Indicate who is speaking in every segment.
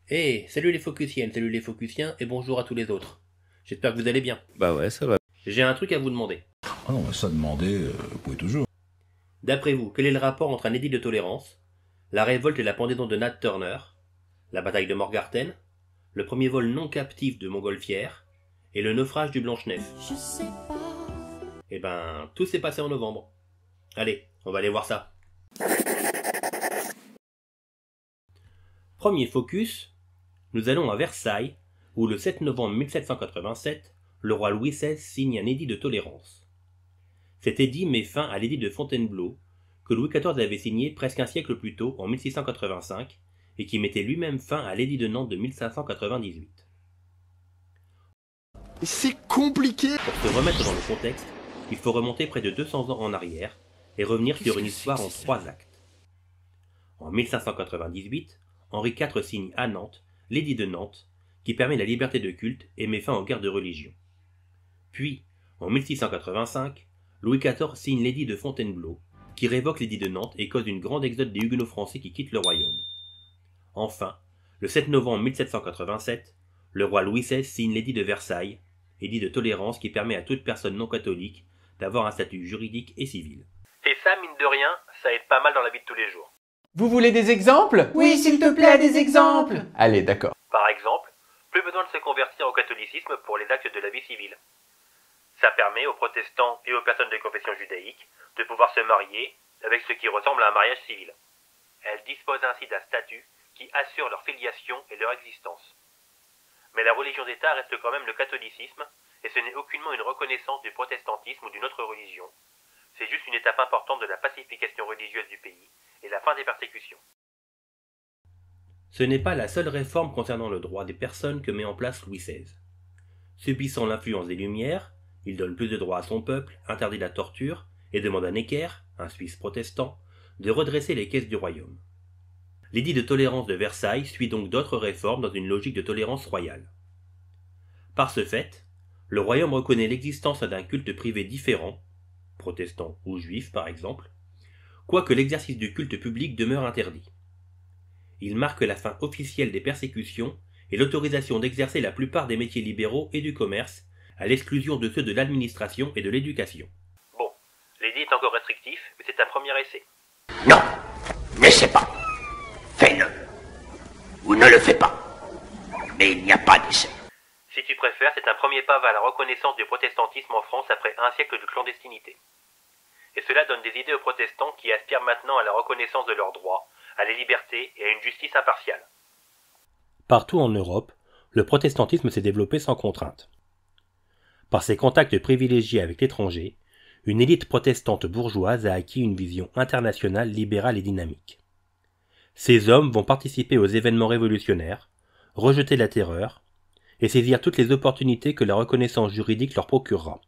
Speaker 1: Salut les Focusiennes, salut les Focusiens et bonjour à tous les autres. J'espère que vous allez bien.
Speaker 2: Bah ouais, ça va.
Speaker 1: J'ai un truc à vous demander.
Speaker 3: Ah non, ça demander, vous pouvez toujours.
Speaker 1: D'après vous, quel est le rapport entre un édit de tolérance, la révolte et la pendaison de Nat Turner, la bataille de Morgarten, le premier vol non captif de Montgolfière et le naufrage du Blanche-Nef?
Speaker 4: Je sais pas.
Speaker 1: Eh ben, tout s'est passé en novembre. Allez, on va aller voir ça. Premier focus, nous allons à Versailles, où le 7 novembre 1787, le roi Louis XVI signe un édit de tolérance. Cet édit met fin à l'édit de Fontainebleau, que Louis XIV avait signé presque un siècle plus tôt, en 1685, et qui mettait lui-même fin à l'édit de Nantes de 1598.
Speaker 5: C'est compliqué.
Speaker 1: Pour se remettre dans le contexte, il faut remonter près de 200 ans en arrière et revenir sur une histoire en 3 actes. En 1598, Henri IV signe à Nantes l'édit de Nantes, qui permet la liberté de culte et met fin aux guerres de religion. Puis, en 1685, Louis XIV signe l'édit de Fontainebleau, qui révoque l'édit de Nantes et cause une grande exode des Huguenots français qui quittent le royaume. Enfin, le 7 novembre 1787, le roi Louis XVI signe l'édit de Versailles, édit de tolérance qui permet à toute personne non catholique d'avoir un statut juridique et civil. Et ça, mine de rien, ça aide pas mal dans la vie de tous les jours.
Speaker 6: Vous voulez des exemples? Oui, s'il te plaît, des exemples. Allez, d'accord.
Speaker 1: Par exemple, plus besoin de se convertir au catholicisme pour les actes de la vie civile. Ça permet aux protestants et aux personnes de confession judaïque de pouvoir se marier avec ce qui ressemble à un mariage civil. Elles disposent ainsi d'un statut qui assure leur filiation et leur existence. Mais la religion d'État reste quand même le catholicisme, et ce n'est aucunement une reconnaissance du protestantisme ou d'une autre religion. C'est juste une étape importante de la pacification religieuse du pays et la fin des persécutions. Ce n'est pas la seule réforme concernant le droit des personnes que met en place Louis XVI. Subissant l'influence des Lumières, il donne plus de droits à son peuple, interdit la torture, et demande à Necker, un Suisse protestant, de redresser les caisses du royaume. L'édit de tolérance de Versailles suit donc d'autres réformes dans une logique de tolérance royale. Par ce fait, le royaume reconnaît l'existence d'un culte privé différent, protestant ou juif par exemple, quoique l'exercice du culte public demeure interdit. Il marque la fin officielle des persécutions et l'autorisation d'exercer la plupart des métiers libéraux et du commerce, à l'exclusion de ceux de l'administration et de l'éducation. Bon, l'édit est encore restrictif, mais c'est un premier essai.
Speaker 7: Non, n'essaie pas. Fais-le. Ou ne le fais pas. Mais il n'y a pas d'essai.
Speaker 1: Si tu préfères, c'est un premier pas vers la reconnaissance du protestantisme en France après un siècle de clandestinité. Et cela donne des idées aux protestants qui aspirent maintenant à la reconnaissance de leurs droits, à la liberté et à une justice impartiale. Partout en Europe, le protestantisme s'est développé sans contrainte. Par ses contacts privilégiés avec l'étranger, une élite protestante bourgeoise a acquis une vision internationale libérale et dynamique. Ces hommes vont participer aux événements révolutionnaires, rejeter la terreur, et saisir toutes les opportunités que la reconnaissance juridique leur procurera.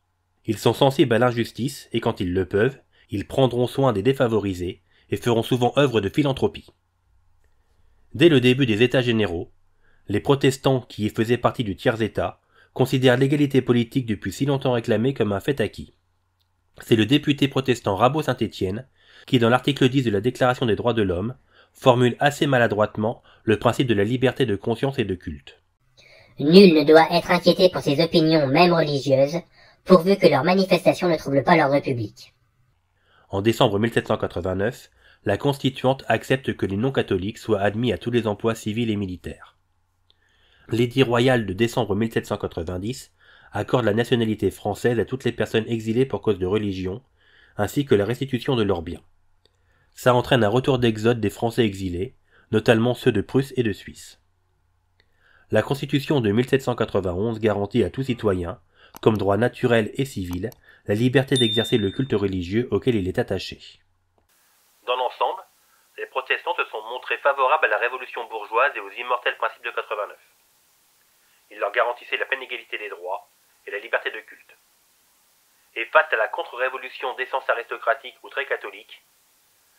Speaker 1: Ils sont sensibles à l'injustice et quand ils le peuvent, ils prendront soin des défavorisés et feront souvent œuvre de philanthropie. Dès le début des États généraux, les protestants qui y faisaient partie du tiers-État considèrent l'égalité politique depuis si longtemps réclamée comme un fait acquis. C'est le député protestant Rabot-Saint-Étienne qui, dans l'article 10 de la Déclaration des droits de l'homme, formule assez maladroitement le principe de la liberté de conscience et de culte.
Speaker 8: Nul ne doit être inquiété pour ses opinions, même religieuses, pourvu que leurs manifestations ne troublent pas l'ordre public.
Speaker 1: En décembre 1789, la Constituante accepte que les non-catholiques soient admis à tous les emplois civils et militaires. L'édit royal de décembre 1790 accorde la nationalité française à toutes les personnes exilées pour cause de religion, ainsi que la restitution de leurs biens. Ça entraîne un retour d'exode des Français exilés, notamment ceux de Prusse et de Suisse. La Constitution de 1791 garantit à tout citoyen, comme droit naturel et civil, la liberté d'exercer le culte religieux auquel il est attaché. Dans l'ensemble, les protestants se sont montrés favorables à la révolution bourgeoise et aux immortels principes de 89. Ils leur garantissaient la pleine égalité des droits et la liberté de culte. Et face à la contre-révolution d'essence aristocratique ou très catholique,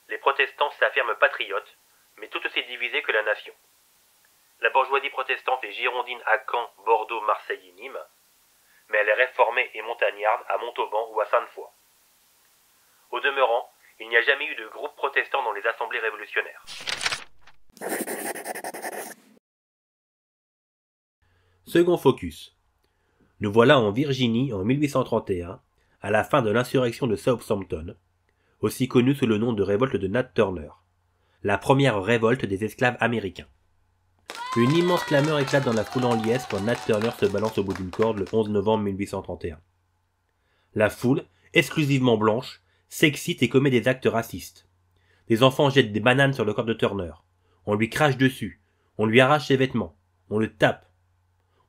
Speaker 1: les protestants s'affirment patriotes, mais tout aussi divisés que la nation. La bourgeoisie protestante est girondine à Caen, Bordeaux, Marseille et Nîmes, mais elle est réformée et montagnarde à Montauban ou à Sainte-Foy. Au demeurant, il n'y a jamais eu de groupe protestant dans les assemblées révolutionnaires. Second focus. Nous voilà en Virginie en 1831, à la fin de l'insurrection de Southampton, aussi connue sous le nom de révolte de Nat Turner, la première révolte des esclaves américains. Une immense clameur éclate dans la foule en liesse quand Nat Turner se balance au bout d'une corde le 11 novembre 1831. La foule, exclusivement blanche, s'excite et commet des actes racistes. Des enfants jettent des bananes sur le corps de Turner. On lui crache dessus. On lui arrache ses vêtements. On le tape.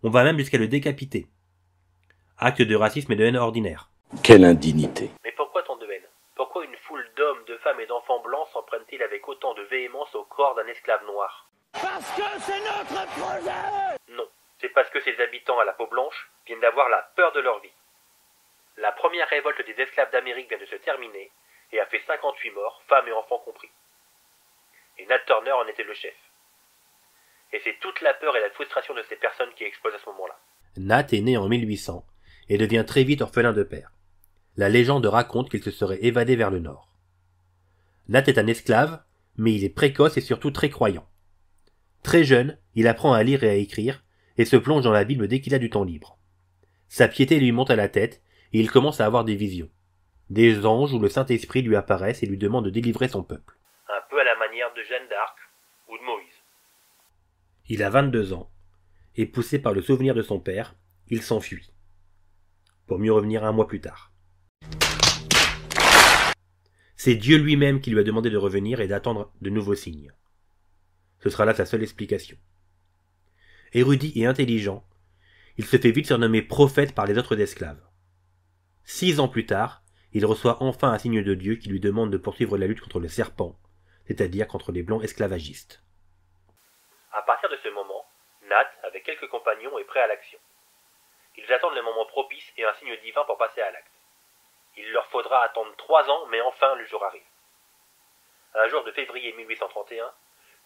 Speaker 1: On va même jusqu'à le décapiter. Acte de racisme et de haine ordinaire.
Speaker 2: Quelle indignité.
Speaker 1: Mais pourquoi tant de haine? Pourquoi une foule d'hommes, de femmes et d'enfants blancs s'en prennent-ils avec autant de véhémence au corps d'un esclave noir?
Speaker 7: Parce que c'est notre projet!
Speaker 1: Non, c'est parce que ces habitants à la peau blanche viennent d'avoir la peur de leur vie. La première révolte des esclaves d'Amérique vient de se terminer et a fait 58 morts, femmes et enfants compris. Et Nat Turner en était le chef. Et c'est toute la peur et la frustration de ces personnes qui explosent à ce moment-là. Nat est né en 1800 et devient très vite orphelin de père. La légende raconte qu'il se serait évadé vers le nord. Nat est un esclave, mais il est précoce et surtout très croyant. Très jeune, il apprend à lire et à écrire et se plonge dans la Bible dès qu'il a du temps libre. Sa piété lui monte à la tête et il commence à avoir des visions. Des anges où le Saint-Esprit lui apparaissent et lui demandent de délivrer son peuple. Un peu à la manière de Jeanne d'Arc ou de Moïse. Il a 22 ans, et poussé par le souvenir de son père, il s'enfuit. Pour mieux revenir un mois plus tard. C'est Dieu lui-même qui lui a demandé de revenir et d'attendre de nouveaux signes. Ce sera là sa seule explication. Érudit et intelligent, il se fait vite surnommer prophète par les autres esclaves. 6 ans plus tard, il reçoit enfin un signe de Dieu qui lui demande de poursuivre la lutte contre le serpent, c'est-à-dire contre les blancs esclavagistes. À partir de ce moment, Nat, avec quelques compagnons, est prêt à l'action. Ils attendent le moment propice et un signe divin pour passer à l'acte. Il leur faudra attendre 3 ans, mais enfin le jour arrive. Un jour de février 1831,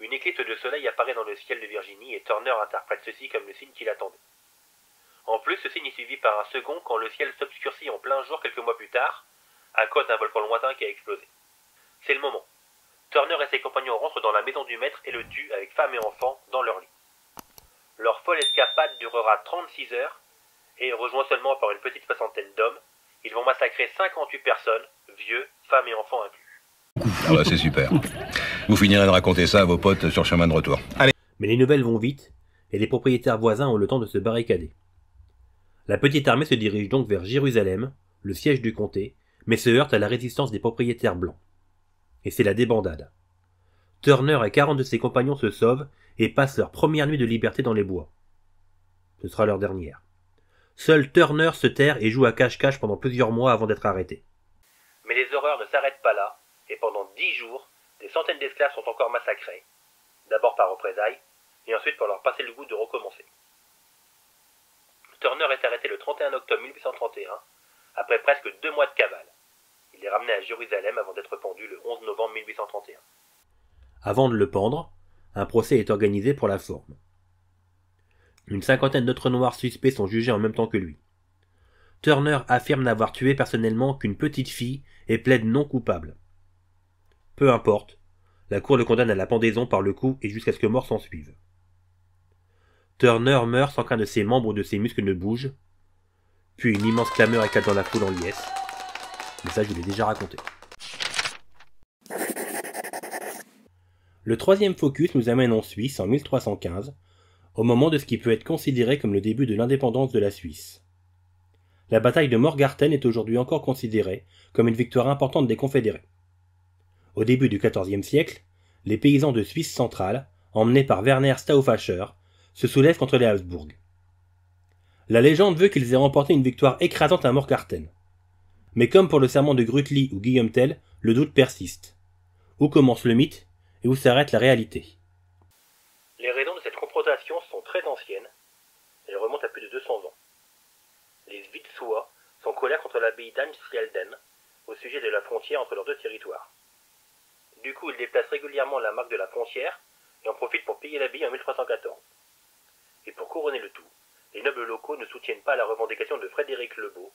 Speaker 1: une éclipse de soleil apparaît dans le ciel de Virginie et Turner interprète ceci comme le signe qu'il attendait. En plus, ce signe est suivi par un second quand le ciel s'obscurcit en plein jour quelques mois plus tard, à cause d'un volcan lointain qui a explosé. C'est le moment. Turner et ses compagnons rentrent dans la maison du maître et le tuent avec femmes et enfants dans leur lit. Leur folle escapade durera 36 heures, et rejoint seulement par une petite soixantaine d'hommes, ils vont massacrer 58 personnes, vieux, femmes et enfants inclus.
Speaker 3: Ah bah c'est super. Vous finirez de raconter ça à vos potes sur le chemin de retour. Allez.
Speaker 1: Mais les nouvelles vont vite, et les propriétaires voisins ont le temps de se barricader. La petite armée se dirige donc vers Jérusalem, le siège du comté, mais se heurte à la résistance des propriétaires blancs. Et c'est la débandade. Turner et 40 de ses compagnons se sauvent et passent leur première nuit de liberté dans les bois. Ce sera leur dernière. Seul Turner se terre et joue à cache-cache pendant plusieurs mois avant d'être arrêté. Mais les horreurs ne s'arrêtent pas là, et pendant 10 jours, des centaines d'esclaves sont encore massacrés, d'abord par représailles, et ensuite pour leur passer le goût de recommencer. Turner est arrêté le 31 octobre 1831, après presque 2 mois de cavale. Il est ramené à Jérusalem avant d'être pendu le 11 novembre 1831. Avant de le pendre, un procès est organisé pour la forme. Une cinquantaine d'autres noirs suspects sont jugés en même temps que lui. Turner affirme n'avoir tué personnellement qu'une petite fille et plaide non coupable. Peu importe, la cour le condamne à la pendaison par le cou et jusqu'à ce que mort s'en suive. Turner meurt sans qu'un de ses membres ou de ses muscles ne bouge, puis une immense clameur éclate dans la foule en liesse. Mais ça, je vous l'ai déjà raconté. Le troisième focus nous amène en Suisse en 1315, au moment de ce qui peut être considéré comme le début de l'indépendance de la Suisse. La bataille de Morgarten est aujourd'hui encore considérée comme une victoire importante des confédérés. Au début du XIVe siècle, les paysans de Suisse centrale, emmenés par Werner Stauffacher, se soulèvent contre les Habsbourg. La légende veut qu'ils aient remporté une victoire écrasante à Morgarten. Mais comme pour le serment de Grütli ou Guillaume Tell, le doute persiste. Où commence le mythe et où s'arrête la réalité? Les raisons de cette confrontation sont très anciennes. Elles remontent à plus de 200 ans. Les Vitsois sont en colère contre l'abbaye d'Einsfielden au sujet de la frontière entre leurs deux territoires. Du coup, ils déplacent régulièrement la marque de la frontière et en profitent pour piller l'abbaye en 1314. Et pour couronner le tout, les nobles locaux ne soutiennent pas la revendication de Frédéric le Beau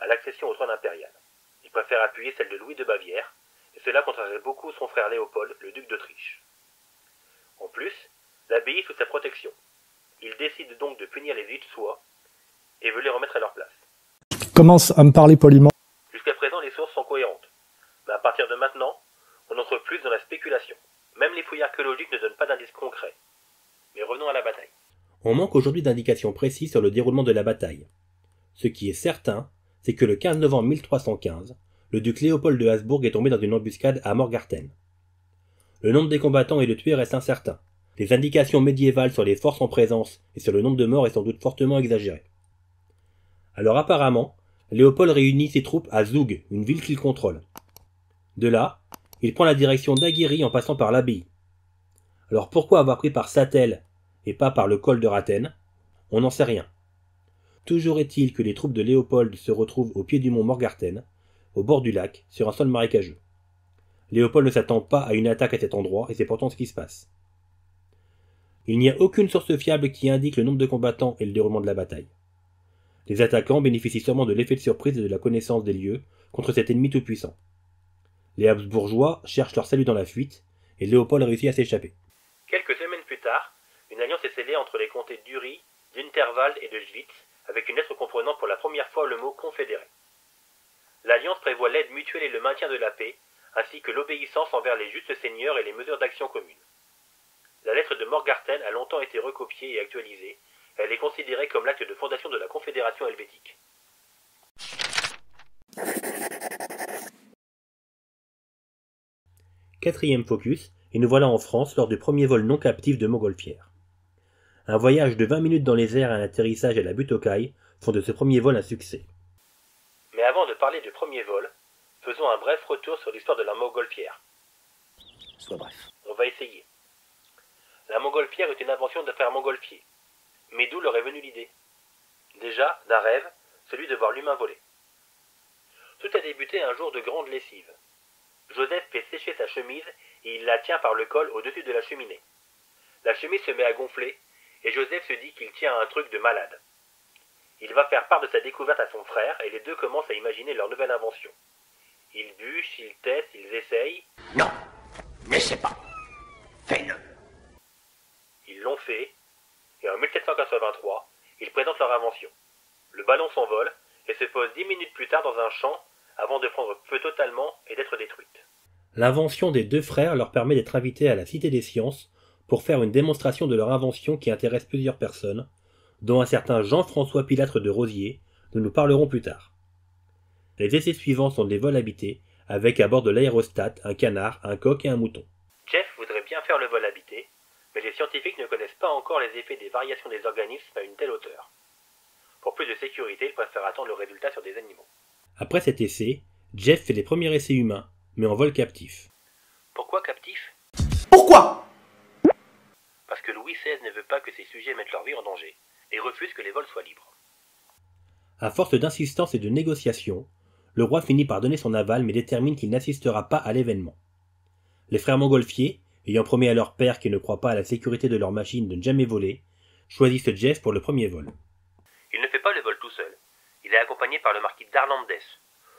Speaker 1: à l'accession au trône impérial. Ils préfèrent appuyer celle de Louis de Bavière, et cela contrarierait beaucoup son frère Léopold, le duc d'Autriche. En plus, l'abbaye est sous sa protection. Il décide donc de punir les Hitsois et veut les remettre à leur place.
Speaker 2: Commence à me parler poliment.
Speaker 1: Jusqu'à présent, les sources sont cohérentes. Mais à partir de maintenant, on entre plus dans la spéculation. Même les fouilles archéologiques ne donnent pas d'indices concrets. Mais revenons à la bataille. On manque aujourd'hui d'indications précises sur le déroulement de la bataille. Ce qui est certain, c'est que le 15 novembre 1315, le duc Léopold de Habsbourg est tombé dans une embuscade à Morgarten. Le nombre des combattants et de tués reste incertain. Les indications médiévales sur les forces en présence et sur le nombre de morts est sans doute fortement exagéré. Alors apparemment, Léopold réunit ses troupes à Zug, une ville qu'il contrôle. De là, il prend la direction d'Aguerry en passant par l'abbaye. Alors pourquoi avoir pris par Sattel et pas par le col de Rathen? On n'en sait rien. Toujours est-il que les troupes de Léopold se retrouvent au pied du mont Morgarten, au bord du lac, sur un sol marécageux. Léopold ne s'attend pas à une attaque à cet endroit et c'est pourtant ce qui se passe. Il n'y a aucune source fiable qui indique le nombre de combattants et le déroulement de la bataille. Les attaquants bénéficient sûrement de l'effet de surprise et de la connaissance des lieux contre cet ennemi tout-puissant. Les Habsbourgeois cherchent leur salut dans la fuite, et Léopold réussit à s'échapper. Quelques semaines plus tard, une alliance est scellée entre les comtés d'Uri, d'Unterwald et de Schwyz, avec une lettre comprenant pour la première fois le mot confédéré. L'alliance prévoit l'aide mutuelle et le maintien de la paix, ainsi que l'obéissance envers les justes seigneurs et les mesures d'action communes. La lettre de Morgarten a longtemps été recopiée et actualisée. Elle est considérée comme l'acte de fondation de la Confédération helvétique. Quatrième focus, et nous voilà en France lors du premier vol non captif de Montgolfière. Un voyage de 20 minutes dans les airs et un atterrissage à la butte aux cailles font de ce premier vol un succès. Mais avant de parler du premier vol, faisons un bref retour sur l'histoire de la Montgolfière.
Speaker 7: Sois bref.
Speaker 1: On va essayer. La Montgolfière est une invention de frère Montgolfier. Mais d'où leur est venue l'idée? Déjà, d'un rêve, celui de voir l'humain voler. Tout a débuté un jour de grande lessive. Joseph fait sécher sa chemise et il la tient par le col au-dessus de la cheminée. La chemise se met à gonfler et Joseph se dit qu'il tient à un truc de malade. Il va faire part de sa découverte à son frère et les deux commencent à imaginer leur nouvelle invention. Ils bûchent, ils testent, ils essayent.
Speaker 7: Non, n'essaie pas. Fais-le.
Speaker 1: Ils l'ont fait, et en 1783, ils présentent leur invention. Le ballon s'envole et se pose 10 minutes plus tard dans un champ avant de prendre feu totalement et d'être détruite. L'invention des deux frères leur permet d'être invités à la Cité des Sciences pour faire une démonstration de leur invention qui intéresse plusieurs personnes, dont un certain Jean-François Pilâtre de Rosiers, dont nous parlerons plus tard. Les essais suivants sont des vols habités, avec à bord de l'aérostat un canard, un coq et un mouton. Jeff voudrait bien faire le vol habité, mais les scientifiques ne connaissent pas encore les effets des variations des organismes à une telle hauteur. Pour plus de sécurité, ils préfèrent attendre le résultat sur des animaux. Après cet essai, Jeff fait les premiers essais humains, mais en vol captif. Pourquoi captif?
Speaker 6: Pourquoi?
Speaker 1: Parce que Louis XVI ne veut pas que ses sujets mettent leur vie en danger, et refuse que les vols soient libres. À force d'insistance et de négociations, le roi finit par donner son aval mais détermine qu'il n'assistera pas à l'événement. Les frères Montgolfier, ayant promis à leur père qu'ils ne croient pas à la sécurité de leur machine de ne jamais voler, choisissent Jeff pour le premier vol. Il ne fait pas le vol tout seul. Il est accompagné par le marquis d'Arlandes,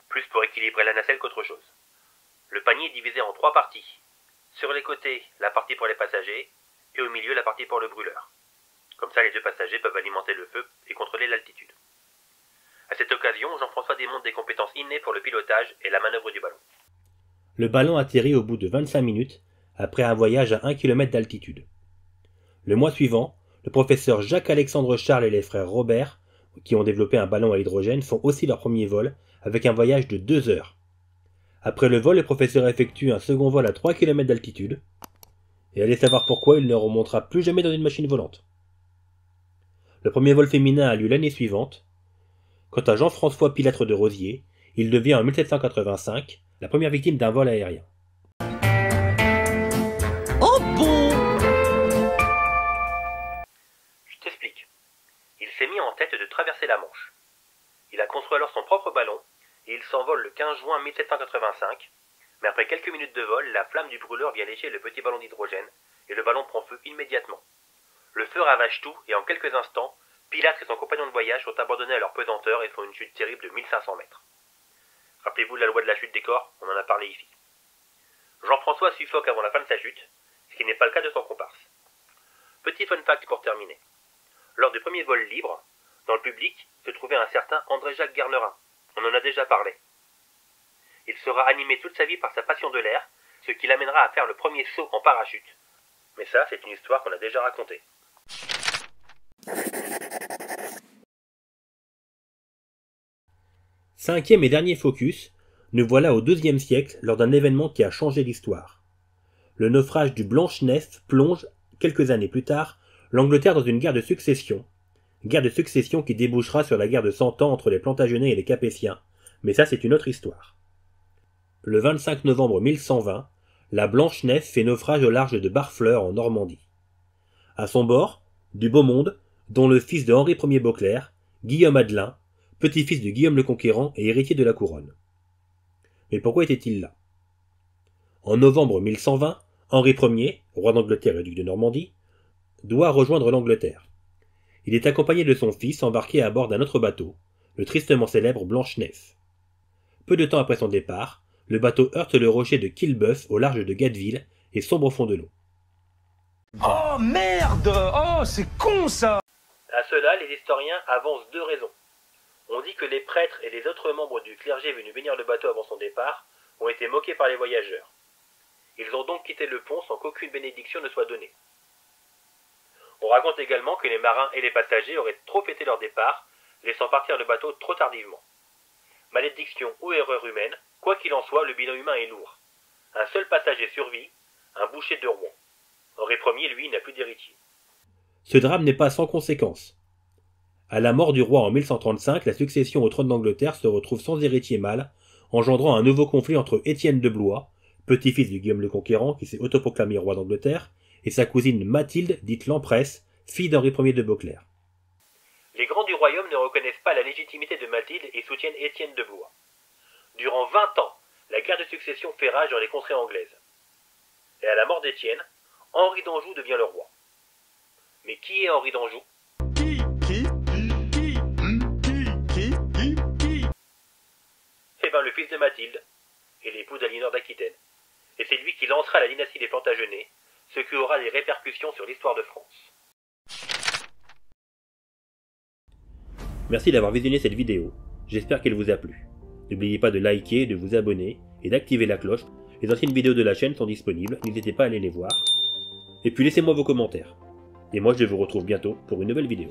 Speaker 1: plus pour équilibrer la nacelle qu'autre chose. Le panier est divisé en 3 parties. Sur les côtés, la partie pour les passagers, et au milieu, la partie pour le brûleur. Comme ça, les 2 passagers peuvent alimenter le feu et contrôler l'altitude. À cette occasion, Jean-François démontre des compétences innées pour le pilotage et la manœuvre du ballon. Le ballon atterrit au bout de 25 minutes, après un voyage à 1 km d'altitude. Le mois suivant, le professeur Jacques-Alexandre Charles et les frères Robert, qui ont développé un ballon à hydrogène, font aussi leur premier vol, avec un voyage de 2 heures. Après le vol, le professeur effectue un second vol à 3 km d'altitude, et allez savoir pourquoi il ne remontera plus jamais dans une machine volante. Le premier vol féminin a lieu l'année suivante. Quant à Jean-François Pilâtre de Rosiers, il devient en 1785 la première victime d'un vol aérien.
Speaker 7: Oh bon!
Speaker 1: Je t'explique. Il s'est mis en tête de traverser la Manche. Il a construit alors son propre ballon, et il s'envole le 15 juin 1785, mais après quelques minutes de vol, la flamme du brûleur vient lécher le petit ballon d'hydrogène, et le ballon prend feu immédiatement. Le feu ravage tout, et en quelques instants, Pilâtre et son compagnon de voyage sont abandonnés à leur pesanteur et font une chute terrible de 1500 mètres. Rappelez-vous de la loi de la chute des corps, on en a parlé ici. Jean-François suffoque avant la fin de sa chute, ce qui n'est pas le cas de son comparse. Petit fun fact pour terminer. Lors du premier vol libre, dans le public se trouvait un certain André-Jacques Garnerin. On en a déjà parlé. Il sera animé toute sa vie par sa passion de l'air, ce qui l'amènera à faire le premier saut en parachute. Mais ça, c'est une histoire qu'on a déjà racontée. Cinquième et dernier focus, nous voilà au XIIe siècle lors d'un événement qui a changé l'histoire. Le naufrage du Blanche-Nef plonge, quelques années plus tard, l'Angleterre dans une guerre de succession qui débouchera sur la guerre de 100 ans entre les Plantagenets et les Capétiens, mais ça c'est une autre histoire. Le 25 novembre 1120, la Blanche-Nef fait naufrage au large de Barfleur en Normandie. À son bord, du beau monde, dont le fils de Henri Ier Beauclerc, Guillaume Adelin, petit-fils de Guillaume le Conquérant et héritier de la couronne. Mais pourquoi était-il là? En novembre 1120, Henri Ier, roi d'Angleterre et duc de Normandie, doit rejoindre l'Angleterre. Il est accompagné de son fils embarqué à bord d'un autre bateau, le tristement célèbre Blanche-Nef. Peu de temps après son départ, le bateau heurte le rocher de Quillebeuf au large de Gatteville et sombre au fond de l'eau.
Speaker 4: Oh merde! Oh, c'est con ça!
Speaker 1: À cela, les historiens avancent deux raisons. On dit que les prêtres et les autres membres du clergé venus bénir le bateau avant son départ ont été moqués par les voyageurs. Ils ont donc quitté le pont sans qu'aucune bénédiction ne soit donnée. On raconte également que les marins et les passagers auraient trop fêté leur départ, laissant partir le bateau trop tardivement. Malédiction ou erreur humaine, quoi qu'il en soit, le bilan humain est lourd. Un seul passager survit, un boucher de Rouen. Henri Ier, lui, n'a plus d'héritier. Ce drame n'est pas sans conséquences. À la mort du roi en 1135, la succession au trône d'Angleterre se retrouve sans héritier mâle, engendrant un nouveau conflit entre Étienne de Blois, petit-fils de Guillaume le Conquérant qui s'est autoproclamé roi d'Angleterre, et sa cousine Mathilde, dite l'Emperesse, fille d'Henri Ier de Beauclerc. Les grands du royaume ne reconnaissent pas la légitimité de Mathilde et soutiennent Étienne de Blois. Durant 20 ans, la guerre de succession fait rage dans les contrées anglaises. Et à la mort d'Étienne, Henri d'Anjou devient le roi. Mais qui est Henri d'Anjou? Eh bien le fils de Mathilde, et l'époux d'Aliénor d'Aquitaine. Et c'est lui qui lancera la dynastie des Plantagenets, ce qui aura des répercussions sur l'histoire de France. Merci d'avoir visionné cette vidéo, j'espère qu'elle vous a plu. N'oubliez pas de liker, de vous abonner et d'activer la cloche. Les anciennes vidéos de la chaîne sont disponibles, n'hésitez pas à aller les voir. Et puis laissez-moi vos commentaires. Et moi je vous retrouve bientôt pour une nouvelle vidéo.